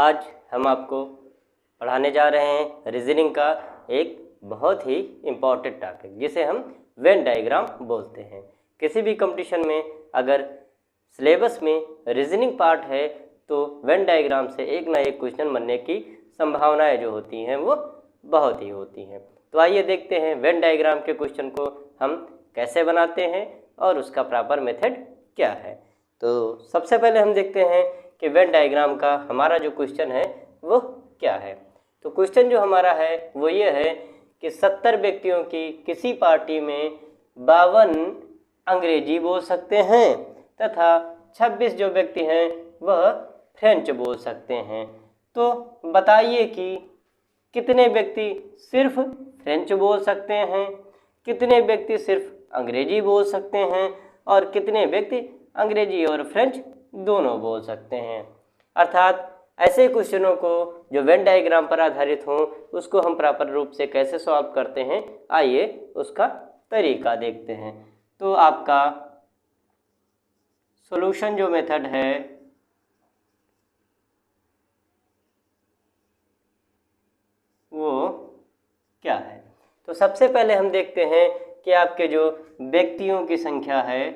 आज हम आपको पढ़ाने जा रहे हैं रीजनिंग का एक बहुत ही इम्पॉर्टेंट टॉपिक जिसे हम वेन डायग्राम बोलते हैं। किसी भी कंपटीशन में अगर सिलेबस में रीजनिंग पार्ट है तो वेन डायग्राम से एक ना एक क्वेश्चन बनने की संभावनाएं जो होती हैं वो बहुत ही होती हैं। तो आइए देखते हैं वेन डायग्राम के क्वेश्चन को हम कैसे बनाते हैं और उसका प्रॉपर मेथड क्या है। तो सबसे पहले हम देखते हैं कि वेन डायग्राम का हमारा जो क्वेश्चन है वो क्या है। तो क्वेश्चन जो हमारा है वो ये है कि 70 व्यक्तियों की किसी पार्टी में 52 अंग्रेजी बोल सकते हैं तथा 26 जो व्यक्ति हैं वह फ्रेंच बोल सकते हैं। तो बताइए कि कितने व्यक्ति सिर्फ फ्रेंच बोल सकते हैं, कितने व्यक्ति सिर्फ अंग्रेजी बोल सकते हैं और कितने व्यक्ति अंग्रेजी और फ्रेंच दोनों बोल सकते हैं। अर्थात ऐसे क्वेश्चनों को जो वेन डायग्राम पर आधारित हों उसको हम प्रॉपर रूप से कैसे सॉल्व करते हैं, आइए उसका तरीका देखते हैं। तो आपका सॉल्यूशन जो मेथड है वो क्या है। तो सबसे पहले हम देखते हैं कि आपके जो व्यक्तियों की संख्या है,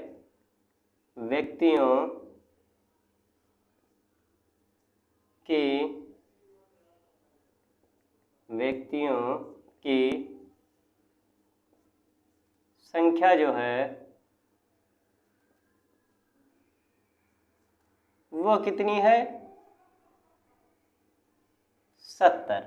व्यक्तियों की संख्या जो है वो कितनी है, 70।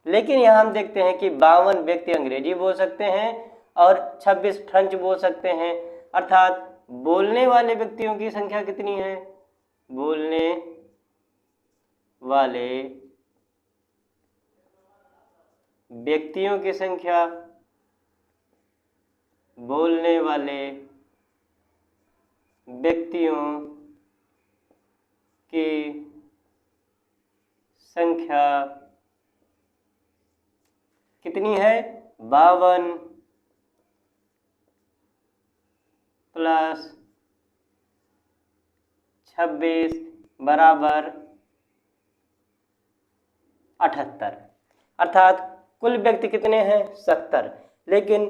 लेकिन यहाँ हम देखते हैं कि 52 व्यक्ति अंग्रेजी बोल सकते हैं और 26 फ्रेंच बोल सकते हैं। अर्थात बोलने वाले व्यक्तियों की संख्या कितनी है, बोलने वाले व्यक्तियों की संख्या, बोलने वाले व्यक्तियों की संख्या कितनी है, 52 प्लस 26 बराबर 78। अर्थात कुल व्यक्ति कितने हैं, 70। लेकिन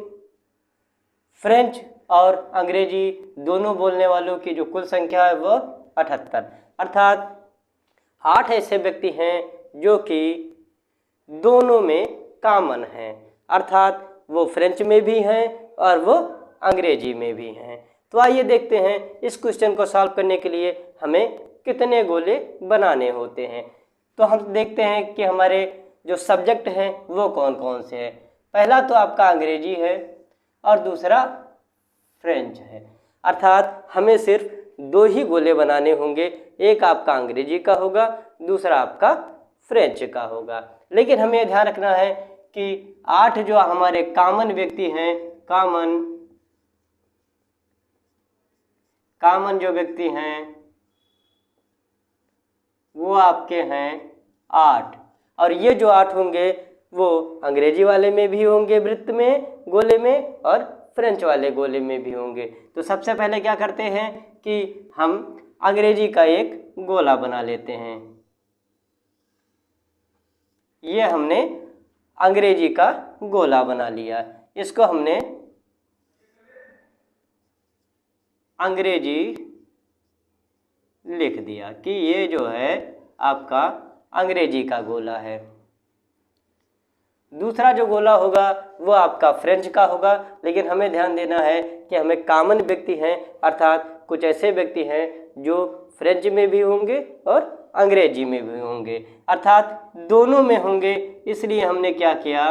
फ्रेंच और अंग्रेजी दोनों बोलने वालों की जो कुल संख्या है वो 78। अर्थात 8 ऐसे व्यक्ति हैं जो कि दोनों में कॉमन हैं। अर्थात वो फ्रेंच में भी हैं और वो अंग्रेजी में भी हैं। तो आइए देखते हैं इस क्वेश्चन को सॉल्व करने के लिए हमें कितने गोले बनाने होते हैं। तो हम देखते हैं कि हमारे जो सब्जेक्ट हैं वो कौन कौन से हैं। पहला तो आपका अंग्रेजी है और दूसरा फ्रेंच है। अर्थात हमें सिर्फ 2 ही गोले बनाने होंगे, एक आपका अंग्रेजी का होगा, दूसरा आपका फ्रेंच का होगा। लेकिन हमें यह ध्यान रखना है कि 8 जो हमारे कॉमन व्यक्ति हैं, कॉमन जो व्यक्ति हैं वो आपके हैं 8। और ये जो 8 होंगे वो अंग्रेजी वाले में भी होंगे वृत्त में, गोले में, और फ्रेंच वाले गोले में भी होंगे। तो सबसे पहले क्या करते हैं कि हम अंग्रेजी का एक गोला बना लेते हैं। ये हमने अंग्रेजी का गोला बना लिया, इसको हमने अंग्रेजी लिख दिया कि ये जो है आपका अंग्रेजी का गोला है। दूसरा जो गोला होगा वो आपका फ्रेंच का होगा। लेकिन हमें ध्यान देना है कि हमें कॉमन व्यक्ति हैं, अर्थात कुछ ऐसे व्यक्ति हैं जो फ्रेंच में भी होंगे और अंग्रेजी में भी होंगे, अर्थात दोनों में होंगे। इसलिए हमने क्या किया,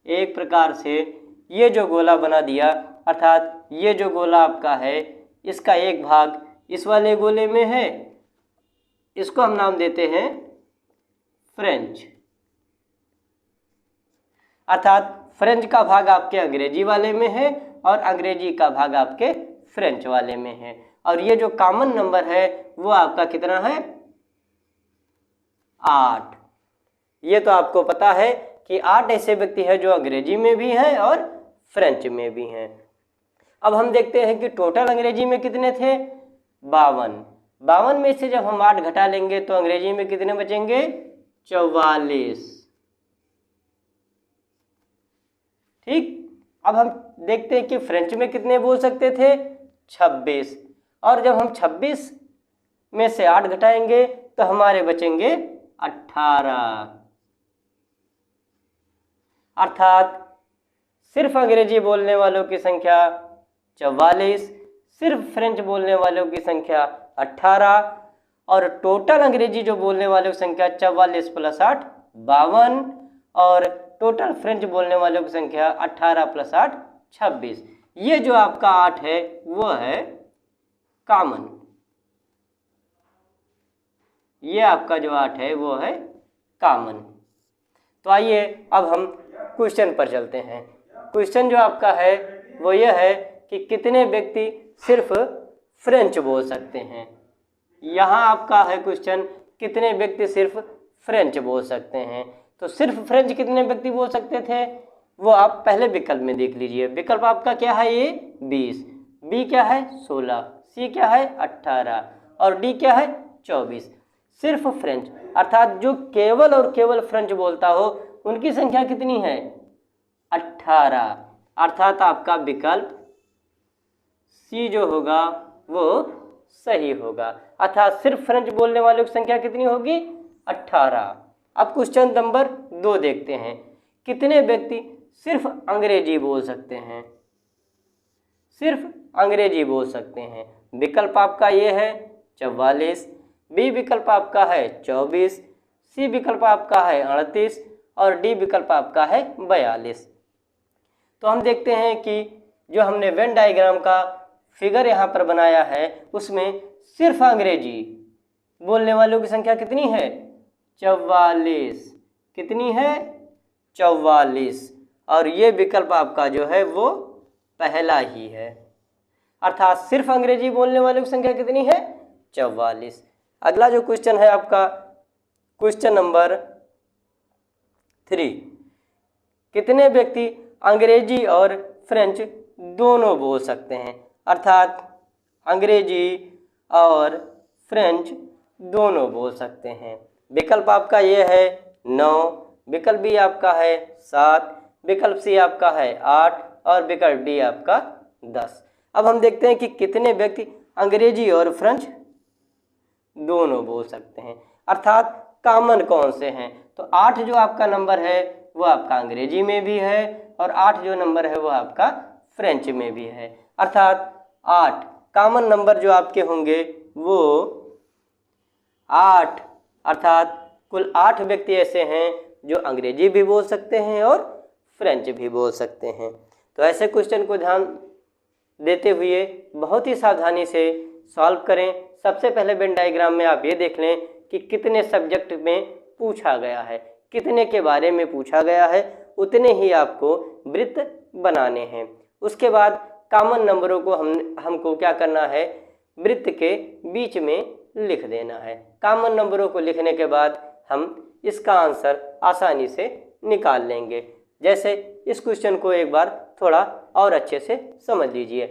एक प्रकार से ये जो गोला बना दिया। अर्थात ये जो गोला आपका है इसका एक भाग इस वाले गोले में है, इसको हम नाम देते हैं फ्रेंच। अर्थात फ्रेंच का भाग आपके अंग्रेजी वाले में है और अंग्रेजी का भाग आपके फ्रेंच वाले में है। और ये जो कॉमन नंबर है वो आपका कितना है, 8। ये तो आपको पता है कि 8 ऐसे व्यक्ति हैं जो अंग्रेजी में भी हैं और फ्रेंच में भी हैं। अब हम देखते हैं कि टोटल अंग्रेजी में कितने थे, 52। 52 में से जब हम 8 घटा लेंगे तो अंग्रेजी में कितने बचेंगे? 44। ठीक, अब हम देखते हैं कि फ्रेंच में कितने बोल सकते थे? 26। और जब हम 26 में से 8 घटाएंगे तो हमारे बचेंगे 18। अर्थात सिर्फ अंग्रेजी बोलने वालों की संख्या 44, सिर्फ फ्रेंच बोलने वालों की संख्या 18 और टोटल अंग्रेजी जो बोलने वालों की संख्या 44 + 8 52 और टोटल फ्रेंच बोलने वालों की संख्या 18 + 8 26। ये जो आपका 8 है वो है कॉमन। ये आपका जो 8 है वो है कॉमन। तो आइए अब हम क्वेश्चन पर चलते हैं। क्वेश्चन जो आपका है वो ये है कि कितने व्यक्ति सिर्फ फ्रेंच बोल सकते हैं। यहाँ आपका है क्वेश्चन, कितने व्यक्ति सिर्फ फ्रेंच बोल सकते हैं। तो सिर्फ फ्रेंच कितने व्यक्ति बोल सकते थे वो आप पहले विकल्प में देख लीजिए। विकल्प आपका क्या है? ये 20, बी क्या है? 16, सी क्या है? 18 और डी क्या है? 24। सिर्फ फ्रेंच अर्थात जो केवल और केवल फ्रेंच बोलता हो उनकी संख्या कितनी है? 18। अर्थात आपका विकल्प सी जो होगा वो सही होगा। अर्थात सिर्फ फ्रेंच बोलने वालों की संख्या कितनी होगी? 18। अब क्वेश्चन नंबर 2 देखते हैं। कितने व्यक्ति सिर्फ अंग्रेजी बोल सकते हैं? सिर्फ अंग्रेजी बोल सकते हैं। विकल्प आपका ये है 44, बी विकल्प आपका है 24, सी विकल्प आपका है 38 और डी विकल्प आपका है 42। तो हम देखते हैं कि जो हमने वेन डायग्राम का फिगर यहाँ पर बनाया है उसमें सिर्फ अंग्रेजी बोलने वालों की संख्या कितनी है? 44। कितनी है? 44। और ये विकल्प आपका जो है वो पहला ही है। अर्थात सिर्फ अंग्रेजी बोलने वालों की संख्या कितनी है? 44। अगला जो क्वेश्चन है आपका क्वेश्चन नंबर 3। कितने व्यक्ति अंग्रेजी और फ्रेंच दोनों बोल सकते हैं? अर्थात अंग्रेजी और फ्रेंच दोनों बोल सकते हैं। विकल्प आपका ये है 9, विकल्प बी आपका है 7, विकल्प सी आपका है 8 और विकल्प डी आपका 10। अब हम देखते हैं कि कितने व्यक्ति अंग्रेजी और फ्रेंच दोनों बोल सकते हैं। अर्थात कॉमन कौन से हैं? तो 8 जो आपका नंबर है वो आपका अंग्रेजी में भी है और 8 जो नंबर है वो आपका फ्रेंच में भी है। अर्थात 8 कॉमन नंबर जो आपके होंगे वो 8। अर्थात कुल 8 व्यक्ति ऐसे हैं जो अंग्रेजी भी बोल सकते हैं और फ्रेंच भी बोल सकते हैं। तो ऐसे क्वेश्चन को ध्यान देते हुए बहुत ही सावधानी से सॉल्व करें। सबसे पहले वेन डायग्राम में आप ये देख लें कि कितने सब्जेक्ट में पूछा गया है, कितने के बारे में पूछा गया है, उतने ही आपको वृत्त बनाने हैं। उसके बाद कॉमन नंबरों को हमको क्या करना है? वृत्त के बीच में लिख देना है। कॉमन नंबरों को लिखने के बाद हम इसका आंसर आसानी से निकाल लेंगे। जैसे इस क्वेश्चन को एक बार थोड़ा और अच्छे से समझ लीजिए।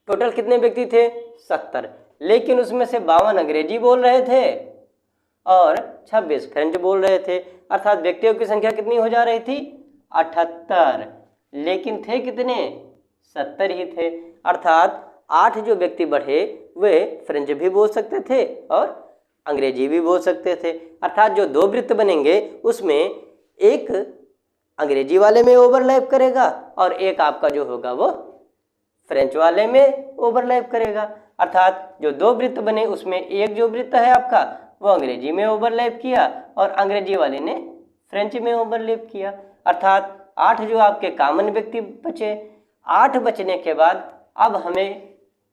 टोटल कितने व्यक्ति थे? 70, लेकिन उसमें से 52 अंग्रेजी बोल रहे थे और 26 फ्रेंच बोल रहे थे। अर्थात व्यक्तियों की संख्या कितनी हो जा रही थी? 78, लेकिन थे कितने? 70 ही थे। अर्थात 8 जो व्यक्ति बढ़े वे फ्रेंच भी बोल सकते थे और अंग्रेजी भी बोल सकते थे। अर्थात जो 2 वृत्त बनेंगे उसमें एक अंग्रेजी वाले में ओवरलैप करेगा और एक आपका जो होगा वो फ्रेंच वाले में ओवरलैप करेगा। अर्थात जो 2 वृत्त बने उसमें एक जो वृत्त है आपका वो अंग्रेजी में ओवरलैप किया और अंग्रेजी वाले ने फ्रेंच में ओवरलैप किया। अर्थात 8 जो आपके कॉमन व्यक्ति बचे। 8 बचने के बाद अब हमें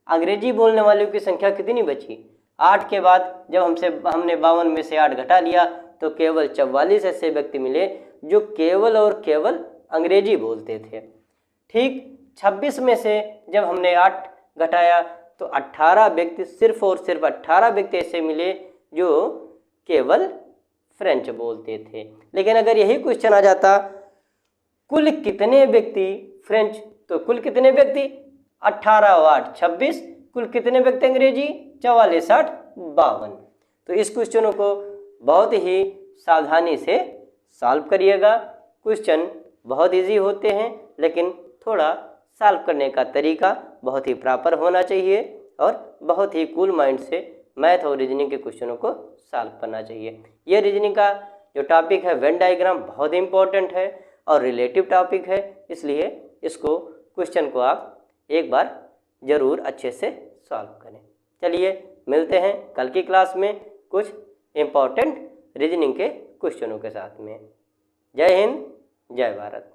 अंग्रेजी बोलने वालों की संख्या कितनी बची? 8 के बाद जब हमने 52 में से 8 घटा लिया तो केवल 44 ऐसे व्यक्ति मिले जो केवल और केवल अंग्रेजी बोलते थे। ठीक 26 में से जब हमने 8 घटाया तो 18 व्यक्ति, सिर्फ और सिर्फ 18 व्यक्ति ऐसे मिले जो केवल फ्रेंच बोलते थे। लेकिन अगर यही क्वेश्चन आ जाता कुल कितने व्यक्ति फ्रेंच, तो कुल कितने व्यक्ति? 18 और 8 26, कुल कितने व्यक्ति अंग्रेजी? 44, 60, 52। तो इस क्वेश्चनों को बहुत ही सावधानी से सॉल्व करिएगा। क्वेश्चन बहुत इजी होते हैं, लेकिन थोड़ा सॉल्व करने का तरीका बहुत ही प्रॉपर होना चाहिए और बहुत ही कूल माइंड से मैथ और रीजनिंग के क्वेश्चनों को सॉल्व करना चाहिए। ये रीजनिंग का जो टॉपिक है वेन डायग्राम बहुत इंपॉर्टेंट है और रिलेटिव टॉपिक है, इसलिए इसको क्वेश्चन को आप एक बार ज़रूर अच्छे से सॉल्व करें। चलिए मिलते हैं कल की क्लास में कुछ इम्पॉर्टेंट रीजनिंग के क्वेश्चनों के साथ में। जय हिंद, जय भारत।